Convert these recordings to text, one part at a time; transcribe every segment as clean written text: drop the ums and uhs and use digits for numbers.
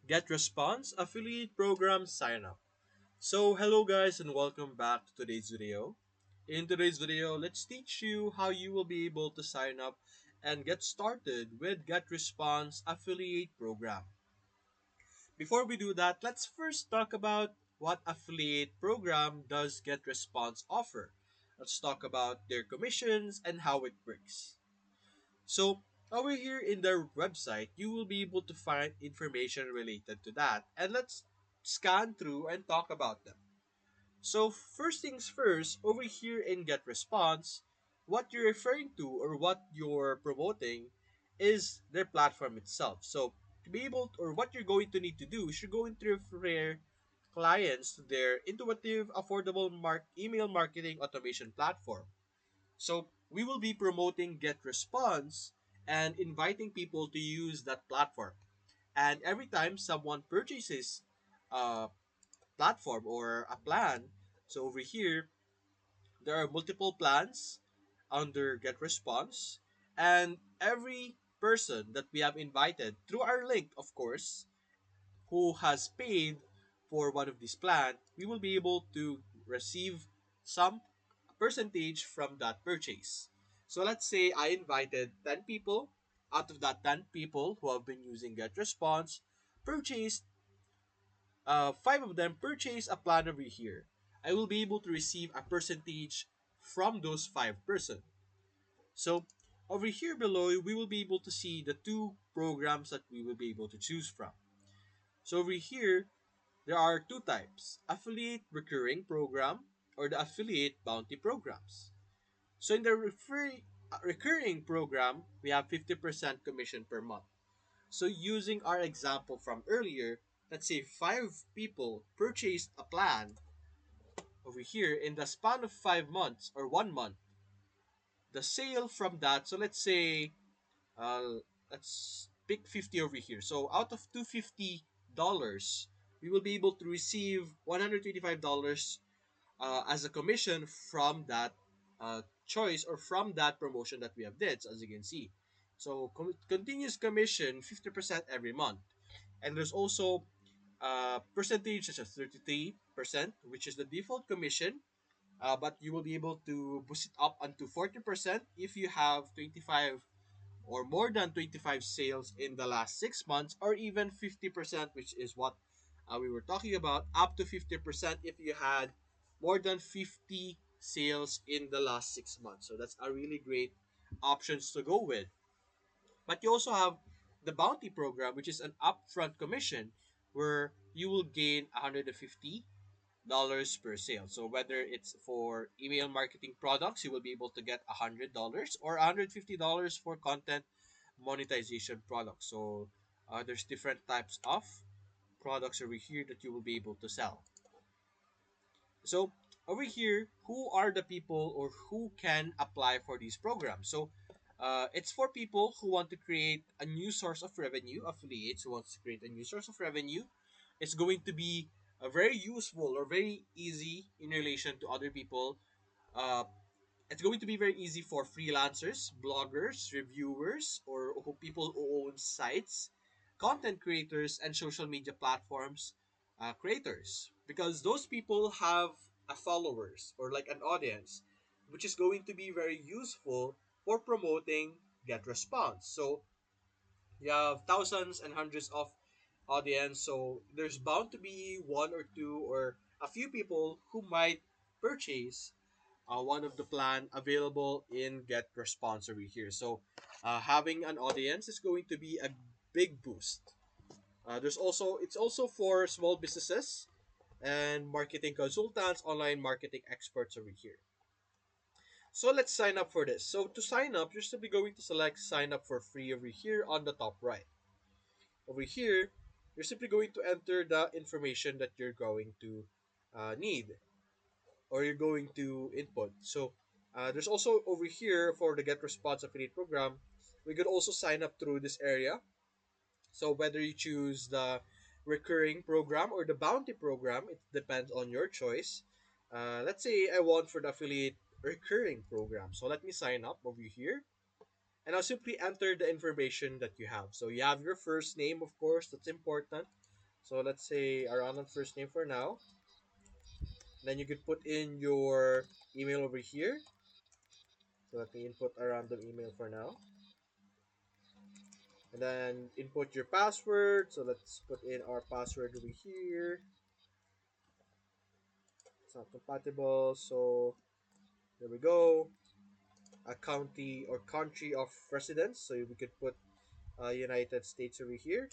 Get Response Affiliate Program Sign Up. So, hello guys, and welcome back to today's video. In today's video, let's teach you how you will be able to sign up and get started with Get Response Affiliate Program. Before we do that, let's first talk about what affiliate program does Get Response offer. Let's talk about their commissions and how it works. So, over here in their website, you will be able to find information related to that. And let's scan through and talk about them. So, first things first, over here in Get Response, what you're referring to or what you're promoting is their platform itself. So, to be able to, or what you're going to need to do is you're going to refer clients to their intuitive, affordable email marketing automation platform. So we will be promoting Get Response and inviting people to use that platform. And every time someone purchases a platform or a plan, so over here, there are multiple plans under Get Response. And every person that we have invited through our link, of course, who has paid for one of these plans, we will be able to receive some percentage from that purchase. So let's say I invited 10 people. Out of that 10 people who have been using GetResponse, purchased, 5 of them purchased a plan over here. I will be able to receive a percentage from those 5%. So over here below, we will be able to see the two programs that we will be able to choose from. So over here, there are two types, affiliate recurring program or the affiliate bounty programs. So in the recurring program, we have 50% commission per month. So using our example from earlier, let's say 5 people purchased a plan over here in the span of 5 months or 1 month. The sale from that, so let's say, uh, let's pick 50 over here. So out of $250, we will be able to receive $125 as a commission from that choice or from that promotion that we have did, so as you can see. So continuous commission 50% every month. And there's also percentage such as 33%, which is the default commission, but you will be able to boost it up unto 40% if you have 25 or more than 25 sales in the last 6 months, or even 50%, which is what we were talking about, up to 50% if you had more than 50 sales in the last 6 months. So that's a really great options to go with. But you also have the bounty program, which is an upfront commission where you will gain $150 per sale. So whether it's for email marketing products, you will be able to get $100 or $150 for content monetization products. So there's different types of products over here that you will be able to sell. So over here, who are the people or who can apply for these programs? So it's for people who want to create a new source of revenue, affiliates who wants to create a new source of revenue. It's going to be very useful or very easy in relation to other people. Uh, it's going to be very easy for freelancers, bloggers, reviewers, or people who own sites, content creators, and social media platforms creators. Because those people have a followers or like an audience, which is going to be very useful for promoting Get Response. So you have thousands and hundreds of audience, so there's bound to be one or two or a few people who might purchase one of the plan available in Get Response over here. So having an audience is going to be a big boost. There's also it's also for small businesses and marketing consultants, online marketing experts over here. So let's sign up for this. So to sign up, you're simply going to select sign up for free over here on the top right. Over here, you're simply going to enter the information that you're going to need or you're going to input. So there's also over here for the Get Response Affiliate Program, we could also sign up through this area. So whether you choose the recurring program or the bounty program, it depends on your choice. Let's say I want for the affiliate recurring program. So let me sign up over here. And I'll simply enter the information that you have. So you have your first name, of course, that's important. So let's say a random first name for now. Then you could put in your email over here. So let me input a random email for now. And then input your password. So let's put in our password over here. It's not compatible. So there we go. A county or country of residence. So we could put United States over here.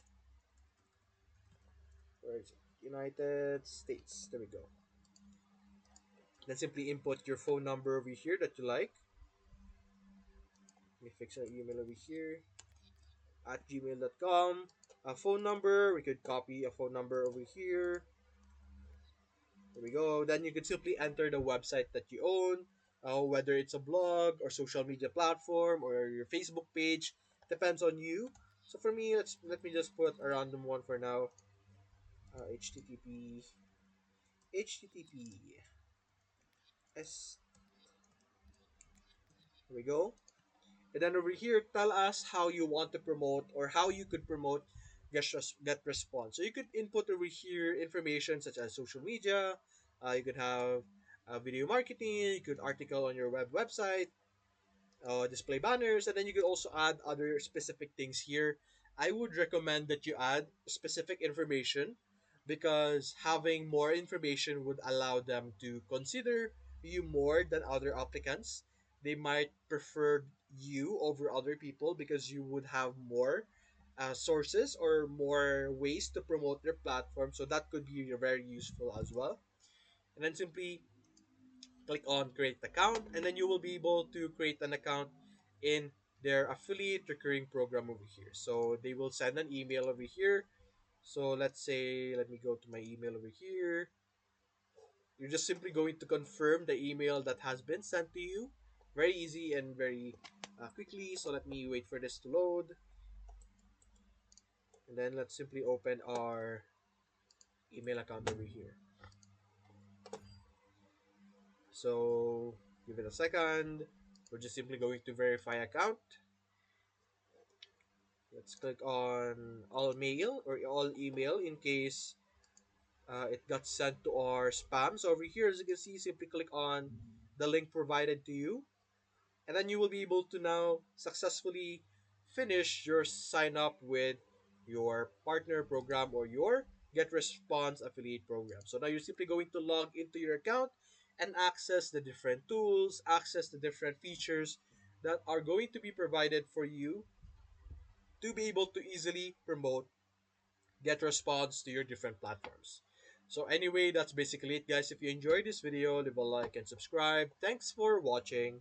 Where is it? United States. There we go. Then simply input your phone number over here that you like. Let me fix our email over here at gmail.com. A phone number. We could copy a phone number over here. There we go. Then you could simply enter the website that you own, whether it's a blog or social media platform or your Facebook page. Depends on you. So for me, let me just put a random one for now. HTTP HTTP S. There we go. And then over here, tell us how you want to promote or how you could promote get response. So you could input over here information such as social media. You could have video marketing. You could article on your website, display banners, and then you could also add other specific things here. I would recommend that you add specific information because having more information would allow them to consider you more than other applicants. They might prefer you over other people because you would have more sources or more ways to promote their platform. So that could be very useful as well. And then simply click on create account, and then you will be able to create an account in their affiliate recurring program over here. So they will send an email over here. So let's say, let me go to my email over here. You're just simply going to confirm the email that has been sent to you. Very easy and very quickly. So let me wait for this to load. And then let's simply open our email account over here. So give it a second. We're just simply going to verify account. Let's click on all mail or all email in case it got sent to our spam. So over here, as you can see, simply click on the link provided to you, and then you will be able to now successfully finish your sign up with your partner program or your Get Response affiliate program. So now you're simply going to log into your account and access the different tools, access the different features that are going to be provided for you to be able to easily promote Get Response to your different platforms. So anyway, that's basically it, guys. If you enjoyed this video, leave a like and subscribe. Thanks for watching.